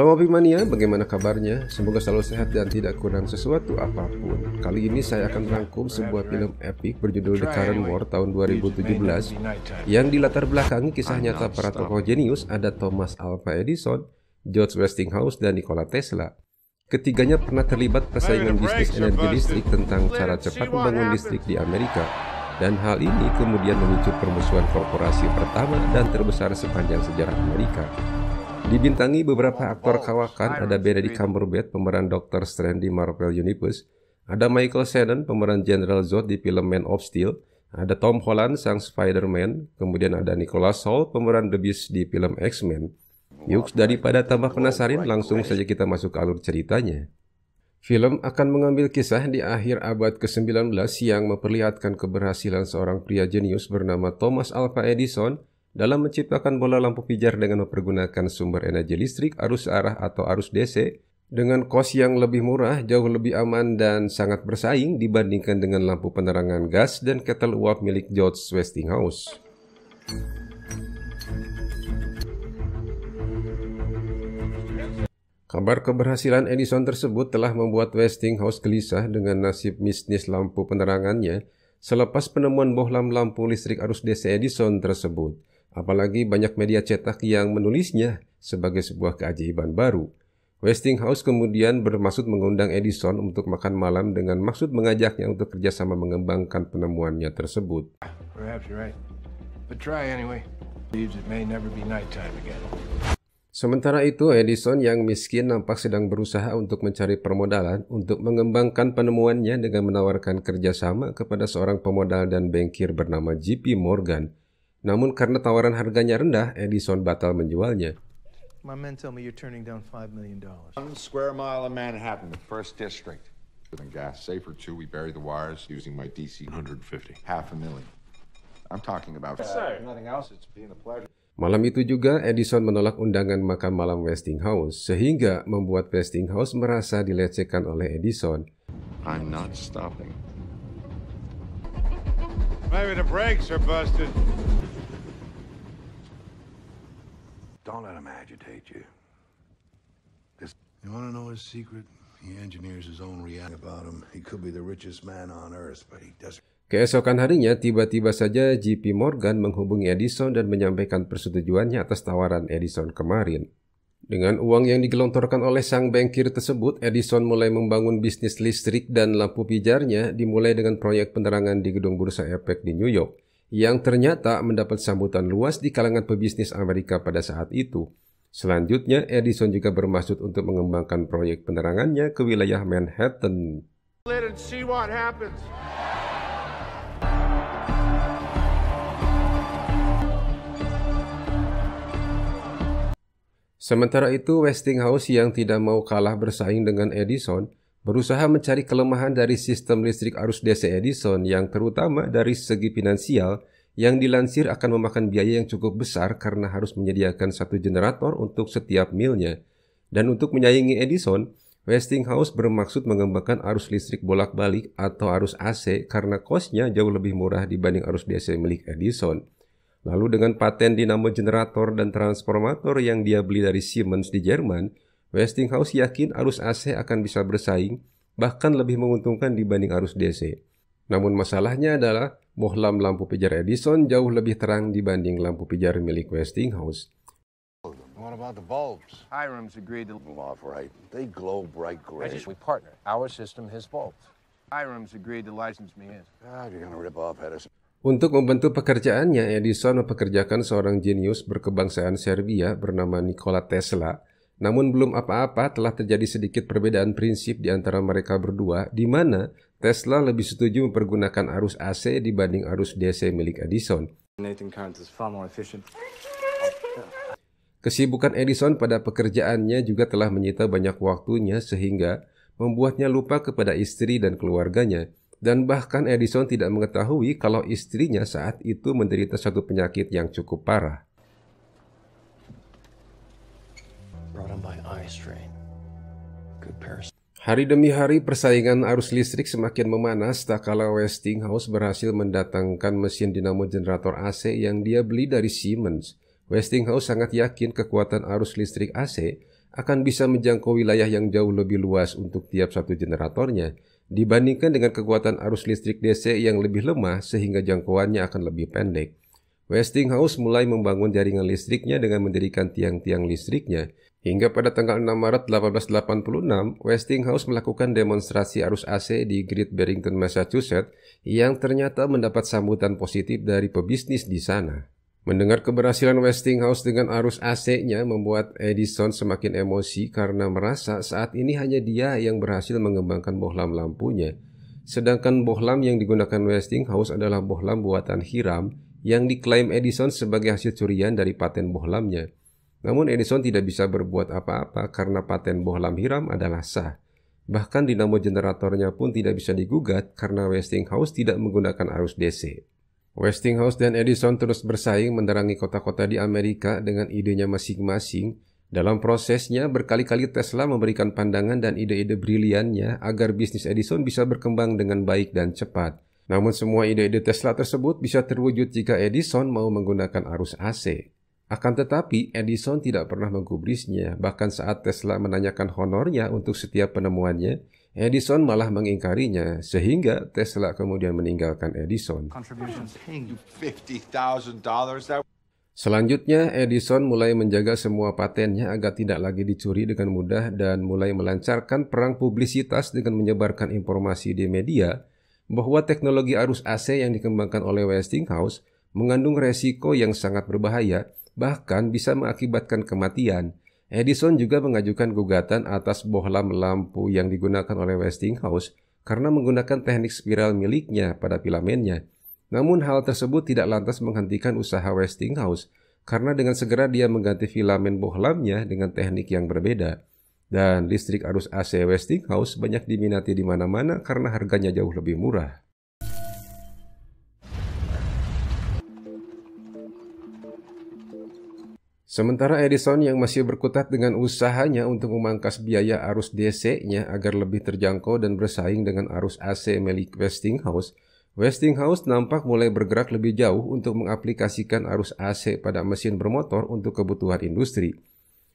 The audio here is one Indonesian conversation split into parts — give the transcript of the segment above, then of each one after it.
Halo Mapimania, bagaimana kabarnya? Semoga selalu sehat dan tidak kurang sesuatu apapun. Kali ini saya akan merangkum sebuah film epik berjudul The Current War tahun 2017 yang dilatar belakangi kisah nyata para tokoh jenius ada Thomas Alva Edison, George Westinghouse, dan Nikola Tesla. Ketiganya pernah terlibat persaingan bisnis energi listrik tentang cara cepat membangun listrik di Amerika. Dan hal ini kemudian memicu permusuhan korporasi pertama dan terbesar sepanjang sejarah Amerika. Dibintangi beberapa aktor kawakan, ada Benedict Cumberbatch pemeran Dr. Strange di Marvel Universe, ada Michael Shannon pemeran General Zod di film Man of Steel, ada Tom Holland sang Spider-Man, kemudian ada Nicholas Hoult pemeran The Beast di film X-Men. Yuk, daripada tambah penasaran, langsung saja kita masuk ke alur ceritanya. Film akan mengambil kisah di akhir abad ke-19 yang memperlihatkan keberhasilan seorang pria jenius bernama Thomas Alva Edison dalam menciptakan bola lampu pijar dengan mempergunakan sumber energi listrik arus arah atau arus DC dengan kos yang lebih murah, jauh lebih aman dan sangat bersaing dibandingkan dengan lampu penerangan gas dan ketel uap milik George Westinghouse. Kabar keberhasilan Edison tersebut telah membuat Westinghouse gelisah dengan nasib bisnis lampu penerangannya selepas penemuan bohlam lampu listrik arus DC Edison tersebut. Apalagi banyak media cetak yang menulisnya sebagai sebuah keajaiban baru. Westinghouse kemudian bermaksud mengundang Edison untuk makan malam dengan maksud mengajaknya untuk kerjasama mengembangkan penemuannya tersebut. Sementara itu, Edison yang miskin nampak sedang berusaha untuk mencari permodalan untuk mengembangkan penemuannya dengan menawarkan kerjasama kepada seorang pemodal dan bankir bernama J.P. Morgan. Namun karena tawaran harganya rendah, Edison batal menjualnya. My men tell me you're turning down $5 million. 1 square mile of Manhattan, the first district. With gas safer too, we bury the wires using my DC 150. $500,000. I'm talking about nothing else. It's been a pleasure. Malam itu juga Edison menolak undangan makan malam Westinghouse, sehingga membuat Westinghouse merasa dilecehkan oleh Edison. I'm not stopping. Maybe the brakes are busted. Don't let him agitate you. You want to know his secret? He engineers his own reality about him. He could be the richest man on earth, but he doesn't. Keesokan harinya, tiba-tiba saja J.P. Morgan menghubungi Edison dan menyampaikan persetujuannya atas tawaran Edison kemarin. Dengan uang yang digelontorkan oleh sang bankir tersebut, Edison mulai membangun bisnis listrik dan lampu pijarnya, dimulai dengan proyek penerangan di gedung Bursa Efek di New York, yang ternyata mendapat sambutan luas di kalangan pebisnis Amerika pada saat itu. Selanjutnya, Edison juga bermaksud untuk mengembangkan proyek penerangannya ke wilayah Manhattan. Sementara itu, Westinghouse yang tidak mau kalah bersaing dengan Edison berusaha mencari kelemahan dari sistem listrik arus DC Edison yang terutama dari segi finansial yang dilansir akan memakan biaya yang cukup besar karena harus menyediakan satu generator untuk setiap milnya. Dan untuk menyaingi Edison, Westinghouse bermaksud mengembangkan arus listrik bolak-balik atau arus AC karena kosnya jauh lebih murah dibanding arus DC milik Edison. Lalu dengan paten dinamo generator dan transformator yang dia beli dari Siemens di Jerman, Westinghouse yakin arus AC akan bisa bersaing, bahkan lebih menguntungkan dibanding arus DC. Namun masalahnya adalah bohlam lampu pijar Edison jauh lebih terang dibanding lampu pijar milik Westinghouse. What about the bulbs? Hiram's agreed to Move off, right? They glow bright gray. we partner. Our system, his bulbs. Hiram's agreed to license me in. God, you're gonna rip off Edison. Untuk membantu pekerjaannya, Edison mempekerjakan seorang jenius berkebangsaan Serbia bernama Nikola Tesla. Namun belum apa-apa telah terjadi sedikit perbedaan prinsip di antara mereka berdua, di mana Tesla lebih setuju mempergunakan arus AC dibanding arus DC milik Edison. Kesibukan Edison pada pekerjaannya juga telah menyita banyak waktunya sehingga membuatnya lupa kepada istri dan keluarganya. Dan bahkan Edison tidak mengetahui kalau istrinya saat itu menderita suatu penyakit yang cukup parah. Hari demi hari persaingan arus listrik semakin memanas tak kala Westinghouse berhasil mendatangkan mesin dinamo generator AC yang dia beli dari Siemens. Westinghouse sangat yakin kekuatan arus listrik AC akan bisa menjangkau wilayah yang jauh lebih luas untuk tiap satu generatornya dibandingkan dengan kekuatan arus listrik DC yang lebih lemah sehingga jangkauannya akan lebih pendek. Westinghouse mulai membangun jaringan listriknya dengan mendirikan tiang-tiang listriknya. Hingga pada tanggal 6 Maret 1886, Westinghouse melakukan demonstrasi arus AC di Great Barrington, Massachusetts yang ternyata mendapat sambutan positif dari pebisnis di sana. Mendengar keberhasilan Westinghouse dengan arus AC-nya membuat Edison semakin emosi karena merasa saat ini hanya dia yang berhasil mengembangkan bohlam lampunya. Sedangkan bohlam yang digunakan Westinghouse adalah bohlam buatan Hiram yang diklaim Edison sebagai hasil curian dari paten bohlamnya. Namun Edison tidak bisa berbuat apa-apa karena paten bohlam Hiram adalah sah. Bahkan dinamo generatornya pun tidak bisa digugat karena Westinghouse tidak menggunakan arus DC. Westinghouse dan Edison terus bersaing menerangi kota-kota di Amerika dengan idenya masing-masing. Dalam prosesnya, berkali-kali Tesla memberikan pandangan dan ide-ide briliannya agar bisnis Edison bisa berkembang dengan baik dan cepat. Namun semua ide-ide Tesla tersebut bisa terwujud jika Edison mau menggunakan arus AC. Akan tetapi, Edison tidak pernah menggubrisnya. Bahkan saat Tesla menanyakan honornya untuk setiap penemuannya, Edison malah mengingkarinya, sehingga Tesla kemudian meninggalkan Edison. Selanjutnya, Edison mulai menjaga semua patennya agar tidak lagi dicuri dengan mudah dan mulai melancarkan perang publisitas dengan menyebarkan informasi di media bahwa teknologi arus AC yang dikembangkan oleh Westinghouse mengandung resiko yang sangat berbahaya, bahkan bisa mengakibatkan kematian. Edison juga mengajukan gugatan atas bohlam lampu yang digunakan oleh Westinghouse karena menggunakan teknik spiral miliknya pada filamennya. Namun hal tersebut tidak lantas menghentikan usaha Westinghouse karena dengan segera dia mengganti filamen bohlamnya dengan teknik yang berbeda. Dan listrik arus AC Westinghouse banyak diminati di mana-mana karena harganya jauh lebih murah. Sementara Edison yang masih berkutat dengan usahanya untuk memangkas biaya arus DC-nya agar lebih terjangkau dan bersaing dengan arus AC milik Westinghouse, Westinghouse nampak mulai bergerak lebih jauh untuk mengaplikasikan arus AC pada mesin bermotor untuk kebutuhan industri.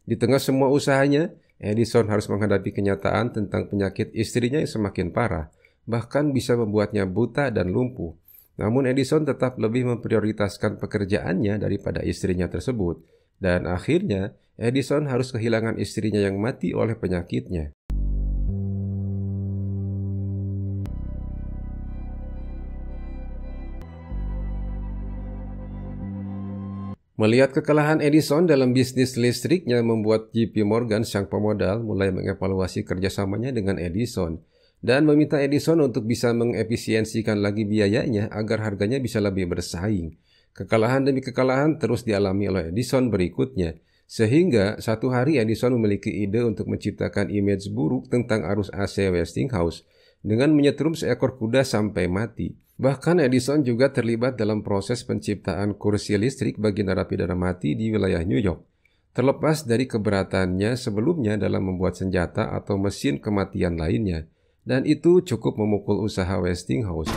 Di tengah semua usahanya, Edison harus menghadapi kenyataan tentang penyakit istrinya yang semakin parah, bahkan bisa membuatnya buta dan lumpuh. Namun Edison tetap lebih memprioritaskan pekerjaannya daripada istrinya tersebut. Dan akhirnya, Edison harus kehilangan istrinya yang mati oleh penyakitnya. Melihat kekalahan Edison dalam bisnis listriknya membuat JP Morgan sang pemodal mulai mengevaluasi kerjasamanya dengan Edison dan meminta Edison untuk bisa mengefisiensikan lagi biayanya agar harganya bisa lebih bersaing. Kekalahan demi kekalahan terus dialami oleh Edison berikutnya, sehingga satu hari Edison memiliki ide untuk menciptakan image buruk tentang arus AC Westinghouse dengan menyetrum seekor kuda sampai mati. Bahkan Edison juga terlibat dalam proses penciptaan kursi listrik bagi narapidana mati di wilayah New York. Terlepas dari keberatannya sebelumnya dalam membuat senjata atau mesin kematian lainnya, dan itu cukup memukul usaha Westinghouse.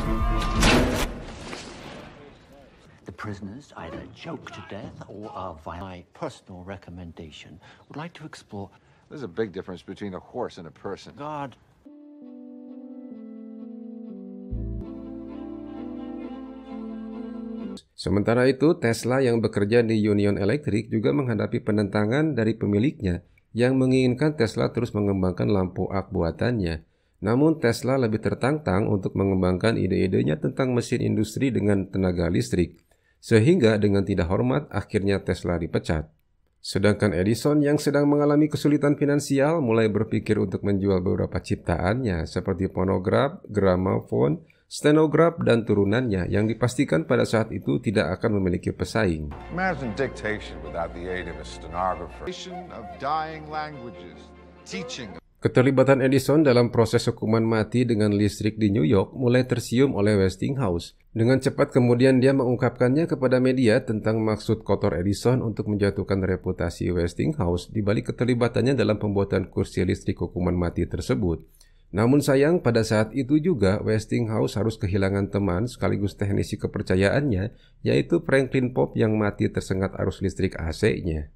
The prisoners either choked to death or are violent. My personal recommendation would like to explore. There's a big difference between a horse and a person. God. Sementara itu, Tesla yang bekerja di Union Electric juga menghadapi penentangan dari pemiliknya yang menginginkan Tesla terus mengembangkan lampu ak buatannya. Namun Tesla lebih tertantang untuk mengembangkan ide-idenya tentang mesin industri dengan tenaga listrik. Sehingga dengan tidak hormat, akhirnya Tesla dipecat. Sedangkan Edison yang sedang mengalami kesulitan finansial mulai berpikir untuk menjual beberapa ciptaannya seperti fonograf, gramafon, stenograf, dan turunannya yang dipastikan pada saat itu tidak akan memiliki pesaing. Imagine dictation without the aid of a stenographer. Of dying languages, teaching. Keterlibatan Edison dalam proses hukuman mati dengan listrik di New York mulai tersium oleh Westinghouse. Dengan cepat kemudian dia mengungkapkannya kepada media tentang maksud kotor Edison untuk menjatuhkan reputasi Westinghouse di balik keterlibatannya dalam pembuatan kursi listrik hukuman mati tersebut. Namun sayang pada saat itu juga Westinghouse harus kehilangan teman sekaligus teknisi kepercayaannya, yaitu Franklin Pope yang mati tersengat arus listrik AC-nya.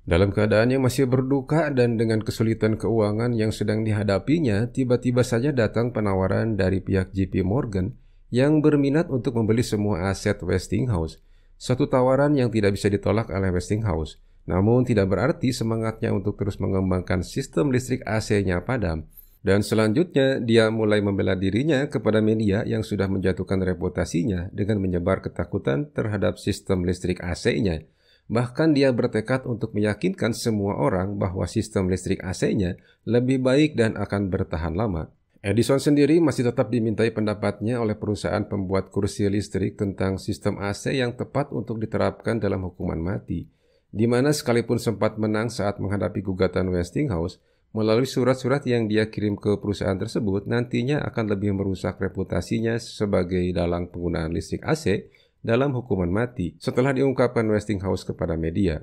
Dalam keadaan yang masih berduka dan dengan kesulitan keuangan yang sedang dihadapinya, tiba-tiba saja datang penawaran dari pihak JP Morgan yang berminat untuk membeli semua aset Westinghouse. Satu tawaran yang tidak bisa ditolak oleh Westinghouse, namun tidak berarti semangatnya untuk terus mengembangkan sistem listrik AC-nya padam. Dan selanjutnya, dia mulai membela dirinya kepada media yang sudah menjatuhkan reputasinya dengan menyebar ketakutan terhadap sistem listrik AC-nya. Bahkan dia bertekad untuk meyakinkan semua orang bahwa sistem listrik AC-nya lebih baik dan akan bertahan lama. Edison sendiri masih tetap dimintai pendapatnya oleh perusahaan pembuat kursi listrik tentang sistem AC yang tepat untuk diterapkan dalam hukuman mati, di mana sekalipun sempat menang saat menghadapi gugatan Westinghouse, melalui surat-surat yang dia kirim ke perusahaan tersebut nantinya akan lebih merusak reputasinya sebagai dalang penggunaan listrik AC dalam hukuman mati setelah diungkapkan Westinghouse kepada media.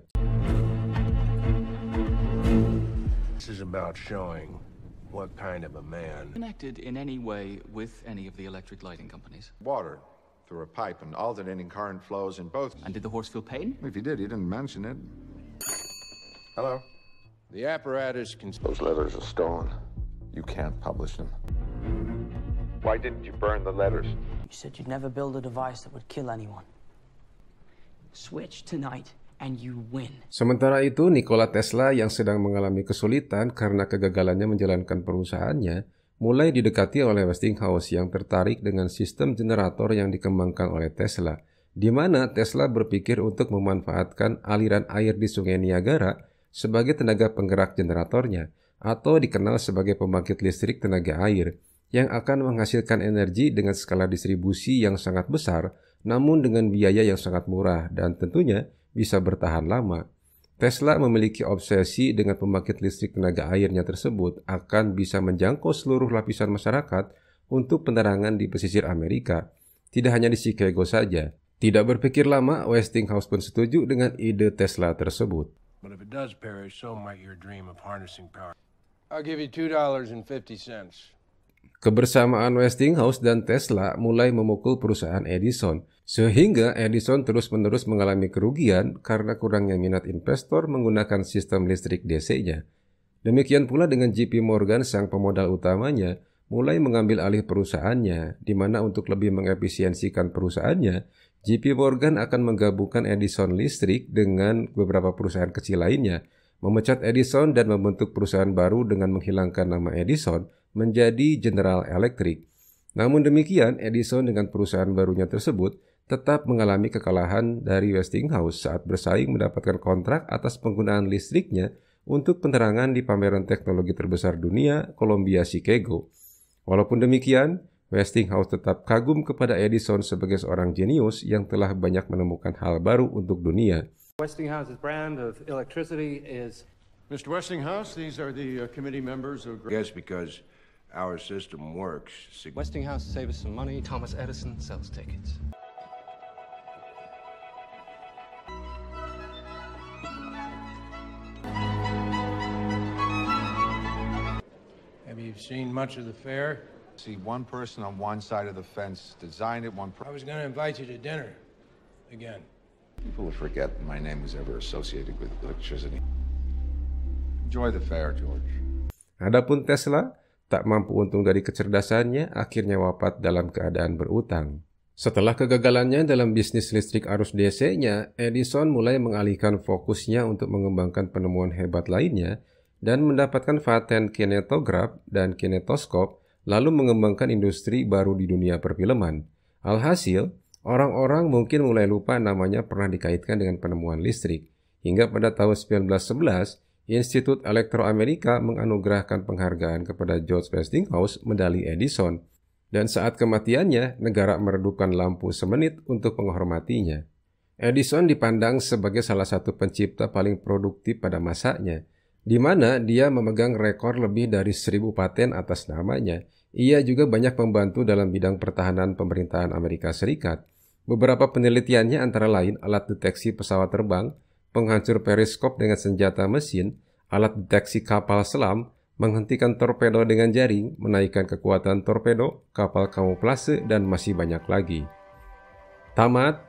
This is about showing what kind of a man. Connected in any way with any of the electric lighting companies? Water through a pipe and alternating current flows in both. And did the horse feel pain? If he did, he didn't mention it. Hello? The apparatus can... Those letters are stolen. You can't publish them. Why didn't you burn the letters? You said you'd never build a device that would kill anyone. Switch tonight and you win. Sementara itu, Nikola Tesla yang sedang mengalami kesulitan karena kegagalannya menjalankan perusahaannya, mulai didekati oleh Westinghouse yang tertarik dengan sistem generator yang dikembangkan oleh Tesla, di mana Tesla berpikir untuk memanfaatkan aliran air di Sungai Niagara sebagai tenaga penggerak generatornya, atau dikenal sebagai pembangkit listrik tenaga air, yang akan menghasilkan energi dengan skala distribusi yang sangat besar, namun dengan biaya yang sangat murah dan tentunya bisa bertahan lama. Tesla memiliki obsesi dengan pembangkit listrik tenaga airnya tersebut akan bisa menjangkau seluruh lapisan masyarakat untuk penerangan di pesisir Amerika, tidak hanya di Chicago saja. Tidak berpikir lama, Westinghouse pun setuju dengan ide Tesla tersebut. But if it does perish, so might your dream of harnessing power. I'll give you $2.50. Kebersamaan Westinghouse dan Tesla mulai memukul perusahaan Edison, sehingga Edison terus-menerus mengalami kerugian karena kurangnya minat investor menggunakan sistem listrik DC-nya. Demikian pula dengan JP Morgan, sang pemodal utamanya, mulai mengambil alih perusahaannya, di mana untuk lebih mengefisiensikan perusahaannya, JP Morgan akan menggabungkan Edison Listrik dengan beberapa perusahaan kecil lainnya, memecat Edison dan membentuk perusahaan baru dengan menghilangkan nama Edison menjadi General Electric. Namun demikian, Edison dengan perusahaan barunya tersebut tetap mengalami kekalahan dari Westinghouse saat bersaing mendapatkan kontrak atas penggunaan listriknya untuk penerangan di pameran teknologi terbesar dunia, Columbia Chicago. Walaupun demikian, Westinghouse tetap kagum kepada Edison sebagai seorang jenius yang telah banyak menemukan hal baru untuk dunia. Westinghouse's brand of electricity is... Mr. Westinghouse, these are the committee members of... Yes, because our system works. Westinghouse save us some money. Thomas Edison sells tickets. Have you seen much of the fair? See one person on one side of the fence, designed it, I was going to invite you to dinner again. People will forget my name was ever associated with electricity. Enjoy the fair, George. Adapun Tesla tak mampu untung dari kecerdasannya, akhirnya wafat dalam keadaan berutang. Setelah kegagalannya dalam bisnis listrik arus DC-nya, Edison mulai mengalihkan fokusnya untuk mengembangkan penemuan hebat lainnya dan mendapatkan paten kinetograf dan kinetoskop, lalu mengembangkan industri baru di dunia perfilman. Alhasil, orang-orang mungkin mulai lupa namanya pernah dikaitkan dengan penemuan listrik, hingga pada tahun 1911, Institut Elektro Amerika menganugerahkan penghargaan kepada George Westinghouse medali Edison, dan saat kematiannya, negara meredupkan lampu semenit untuk menghormatinya. Edison dipandang sebagai salah satu pencipta paling produktif pada masanya, di mana dia memegang rekor lebih dari 1.000 paten atas namanya. Ia juga banyak membantu dalam bidang pertahanan pemerintahan Amerika Serikat. Beberapa penelitiannya antara lain alat deteksi pesawat terbang, penghancur periskop dengan senjata mesin, alat deteksi kapal selam, menghentikan torpedo dengan jaring, menaikkan kekuatan torpedo, kapal kamuflase, dan masih banyak lagi. Tamat.